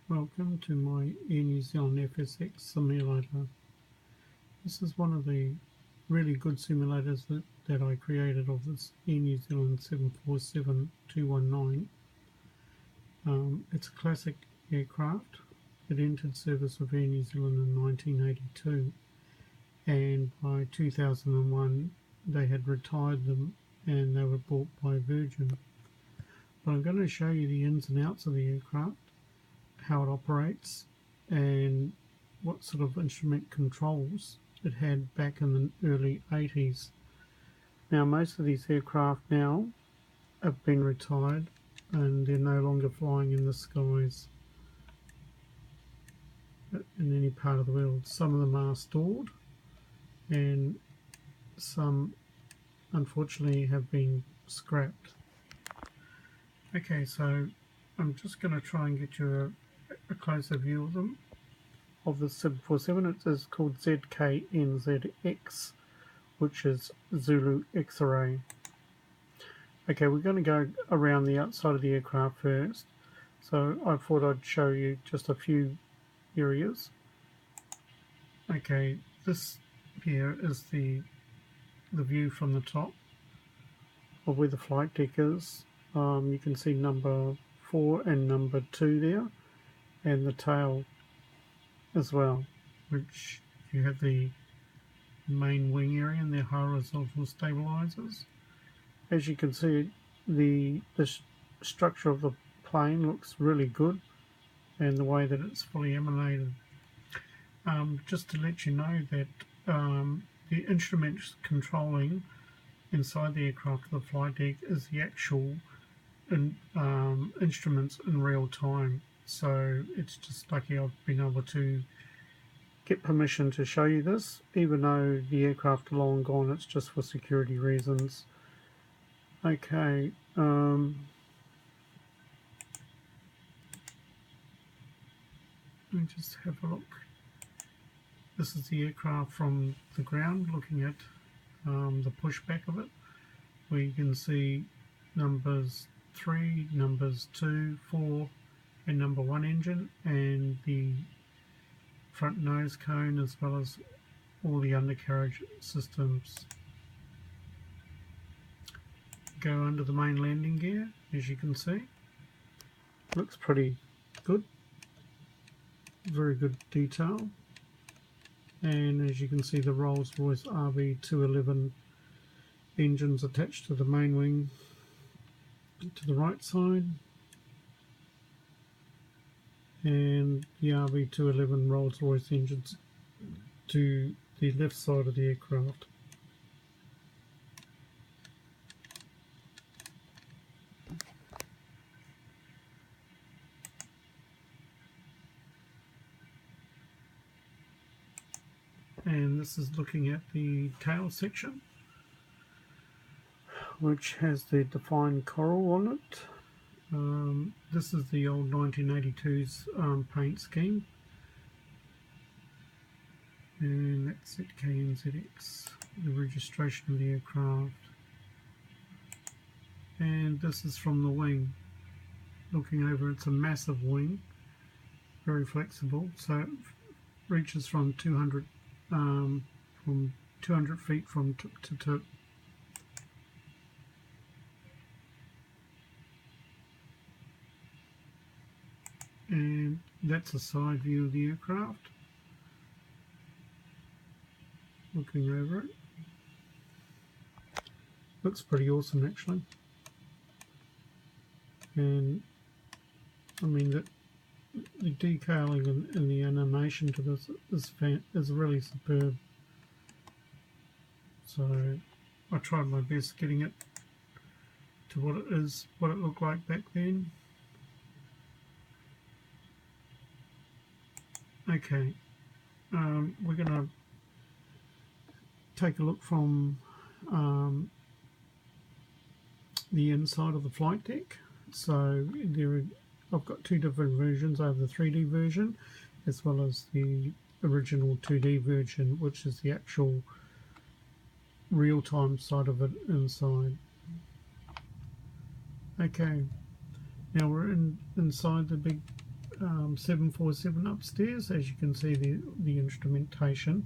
Welcome to my Air New Zealand FSX simulator. This is one of the really good simulators that I created of this Air New Zealand 747-219. It's a classic aircraft. It entered service with Air New Zealand in 1982, and by 2001 they had retired them and they were bought by Virgin. But I'm going to show you the ins and outs of the aircraft, how it operates, and what sort of instrument controls it had back in the early 80s. Now most of these aircraft now have been retired and they're no longer flying in the skies in any part of the world. Some of them are stored and some unfortunately have been scrapped. Okay, so I'm just going to try and get you a closer view of them, of the 747. It is called ZK-NZX, which is Zulu X-ray. Okay, we're going to go around the outside of the aircraft first, so I thought I'd show you just a few areas. Okay, this here is the view from the top of where the flight deck is. You can see number 4 and number 2 there, and the tail as well, which you have the main wing area and their horizontal stabilizers. As you can see, the structure of the plane looks really good, and the way that it's fully emanated. Just to let you know that the instruments controlling inside the aircraft, the flight deck, is the actual instruments in real time. So it's just lucky I've been able to get permission to show you this, even though the aircraft are long gone. It's just for security reasons. Okay, let me just have a look. This is the aircraft from the ground, looking at the pushback of it, where you can see numbers 3, numbers 2, 4 and number 1 engine, and the front nose cone, as well as all the undercarriage systems. Go under the main landing gear, as you can see. Looks pretty good, very good detail. And as you can see, the Rolls-Royce RB211 engines attached to the main wing to the right side, and the RB211 Rolls-Royce engines to the left side of the aircraft. And this is looking at the tail section, which has the defined coral on it. This is the old 1982's paint scheme, and that's ZK-NZX, the registration of the aircraft. And this is from the wing. Looking over, it's a massive wing, very flexible, so it reaches from 200 feet from tip to tip. And that's a side view of the aircraft, looking over it. Looks pretty awesome, actually. And I mean that the detailing and the animation to this is really superb. So I tried my best getting it to what it looked like back then. Okay, we're going to take a look from the inside of the flight deck. So I've got two different versions. I have the 3D version as well as the original 2D version, which is the actual real-time side of it inside. Okay, now we're inside the big 747 upstairs. As you can see, the instrumentation.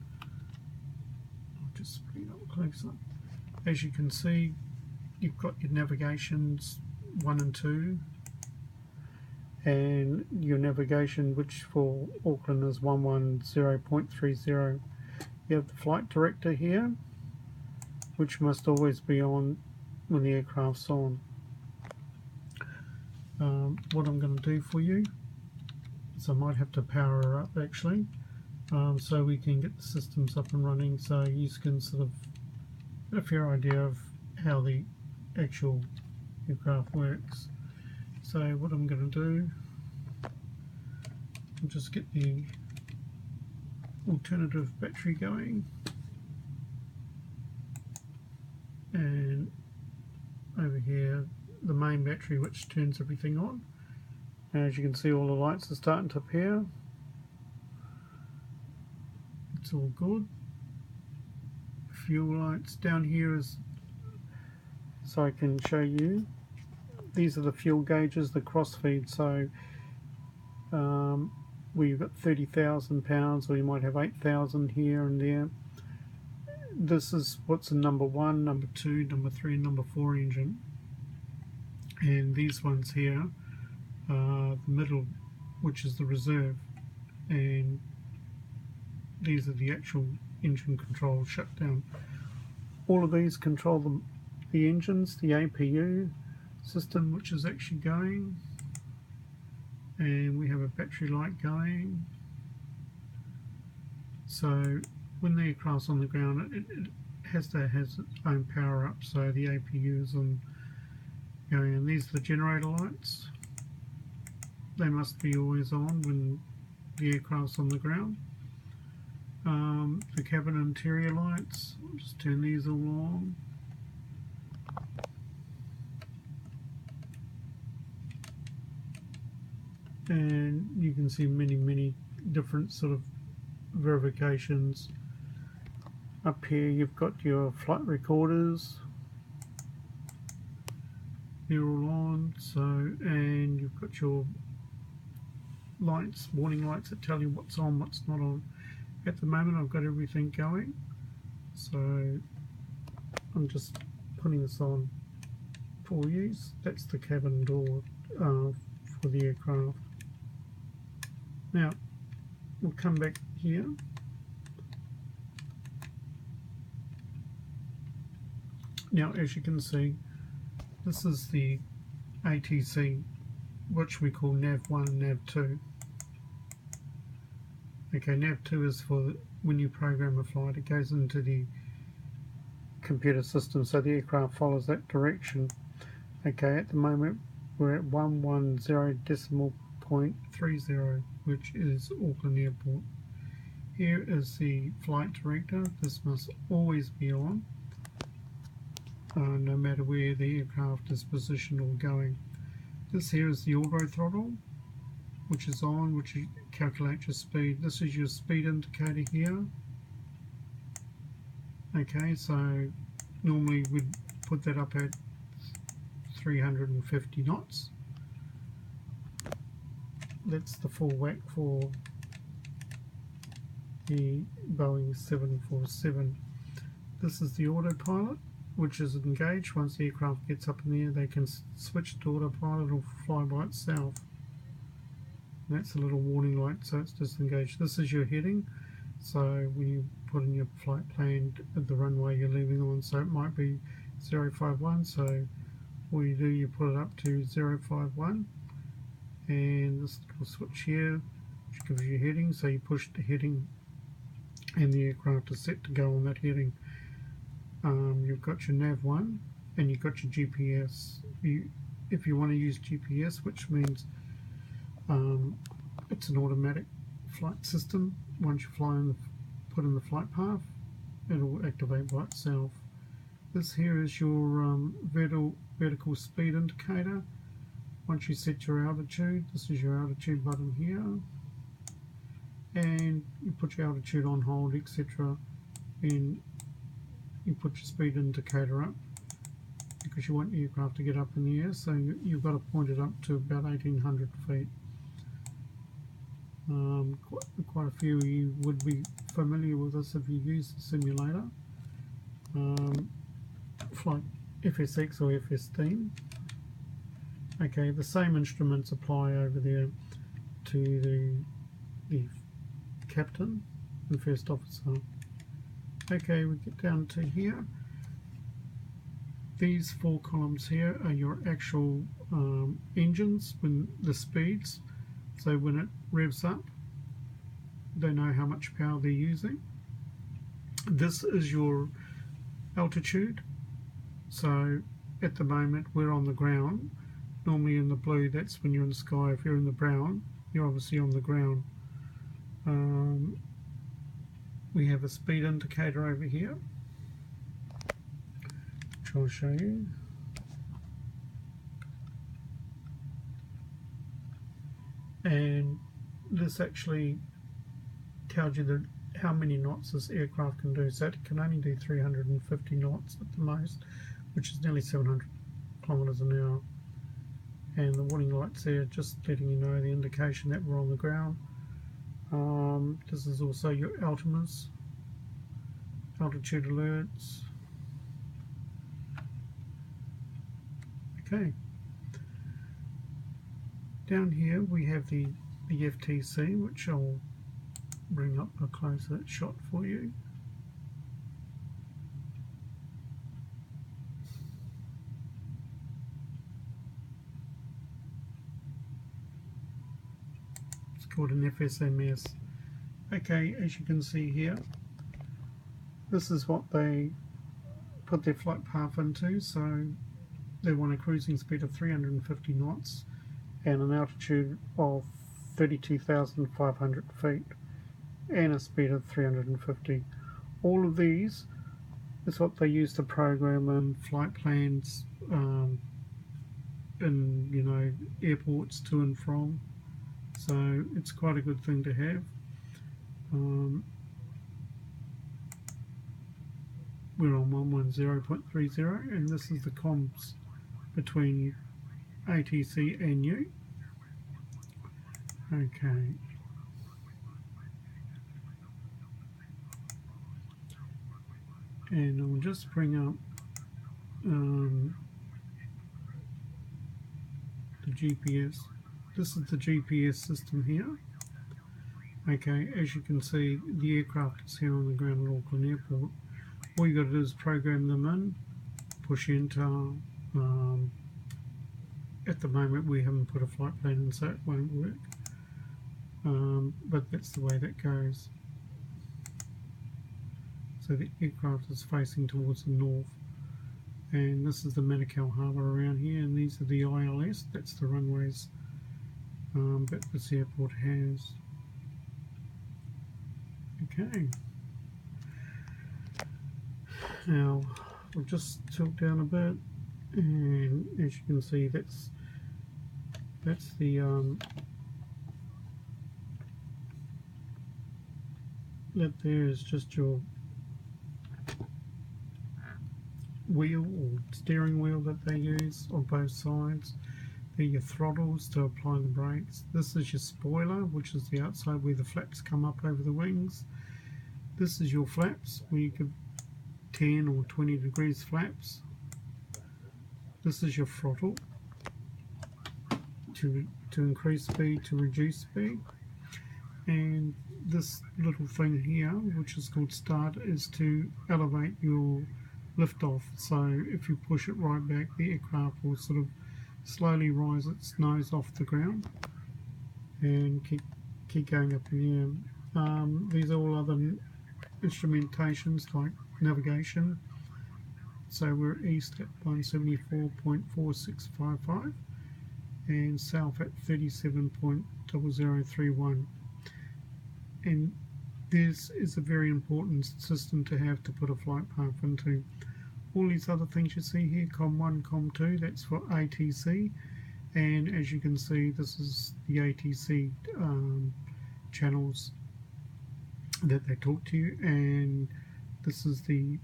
I'll just bring it up closer. As you can see, you've got your navigations 1 and 2, and your navigation, which for Auckland is 110.30. You have the flight director here, which must always be on when the aircraft's on. What I'm going to do for you is I might have to power her up actually, so we can get the systems up and running, so you can sort of get a fair idea of how the actual aircraft works. So what I'm going to do, I'll just get the alternative battery going, and over here the main battery, which turns everything on. As you can see, all the lights are starting to appear. It's all good. Fuel lights down here is, so I can show you, these are the fuel gauges, the crossfeed. So we've got 30,000 pounds, or you might have 8,000 here and there. This is what's in number 1, number 2, number 3, and number 4 engine. And these ones here, the middle, which is the reserve, and these are the actual engine control shutdown. All of these control the engines, the APU system, which is actually going, and we have a battery light going. So when the aircraft's on the ground, it has its own power up, so the APU is on going. And these are the generator lights. They must be always on when the aircraft's on the ground. The cabin interior lights, I'll just turn these all on. And you can see many different sort of verifications. Up here you've got your flight recorders, they're all on. So, and you've got your lights, warning lights that tell you what's on, what's not on. At the moment I've got everything going, so I'm just putting this on for you. That's the cabin door for the aircraft. Now we'll come back here. Now as you can see, this is the ATC, which we call nav1 and nav2. Okay, nav2 is for when you program a flight, it goes into the computer system, so the aircraft follows that direction. Okay, at the moment we're at 110.30, which is Auckland Airport. Here is the flight director. This must always be on, no matter where the aircraft is positioned or going. This here is the auto throttle, which is on, which you calculate your speed. This is your speed indicator here. Okay, so normally we'd put that up at 350 knots. That's the full whack for the Boeing 747. This is the autopilot, which is engaged. Once the aircraft gets up in the air, they can switch to autopilot or fly by itself. And that's a little warning light, so it's disengaged. This is your heading, so when you put in your flight plan at the runway you're leaving on, so it might be 051, so all you do, you put it up to 051, and this little switch here, which gives you heading, so you push the heading and the aircraft is set to go on that heading. You've got your nav1 and you've got your GPS. If you want to use GPS, which means it's an automatic flight system, once you put in the flight path, it'll activate by itself. This here is your vertical speed indicator. Once you set your altitude, this is your altitude button here, and you put your altitude on hold, etc., and you put your speed indicator up because you want the aircraft to get up in the air, so you've got to point it up to about 1800 feet. Quite a few of you would be familiar with this if you use the simulator. Flight FSX or FS-Team. Okay, the same instruments apply over there to the captain and first officer. Okay, we get down to here. These 4 columns here are your actual engines, when the speeds. So when it revs up, they know how much power they're using. This is your altitude. So at the moment we're on the ground. Normally in the blue, that's when you're in the sky. If you're in the brown, you're obviously on the ground. We have a speed indicator over here, which I'll show you. And this actually tells you how many knots this aircraft can do. So it can only do 350 knots at the most, which is nearly 700 kilometers an hour. And the warning lights there, just letting you know the indication that we're on the ground. This is also your altimeters, altitude alerts. Okay. Down here we have the FTC, which I'll bring up a closer shot for you. It's called an FSMS. Okay, as you can see here, this is what they put their flight path into. So they want a cruising speed of 350 knots and an altitude of 32,500 feet and a speed of 350. All of these is what they use to program in flight plans in airports to and from. So it's quite a good thing to have. We're on 110.30 and this is the comms between ATC and you. Okay. And I'll just bring up the GPS. This is the GPS system here. Okay, as you can see, the aircraft is here on the ground at Auckland Airport. All you got to do is program them in, push enter. At the moment we haven't put a flight plan in, so it won't work. But that's the way that goes. So the aircraft is facing towards the north, and this is the Manukau Harbour around here, and these are the ILS, that's the runways that this airport has. Okay. Now we'll just tilt down a bit, and as you can see, that's the that there is just your wheel or steering wheel that they use on both sides. They're your throttles to apply the brakes. This is your spoiler, which is the outside where the flaps come up over the wings. This is your flaps, where you could 10 or 20 degrees flaps. This is your throttle to increase speed, to reduce speed. And this little thing here, which is called start, is to elevate your lift off. So if you push it right back, the aircraft will sort of slowly rise its nose off the ground and keep going up in the air. These are all other instrumentations like navigation. So we're east at 174.4655 and south at 37.0031. And this is a very important system to have to put a flight path into. All these other things you see here, COM1, COM2, that's for ATC, and as you can see, this is the ATC channels that they talk to you, and this is the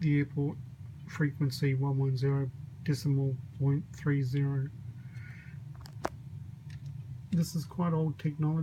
airport frequency 110.30. This is quite old technology.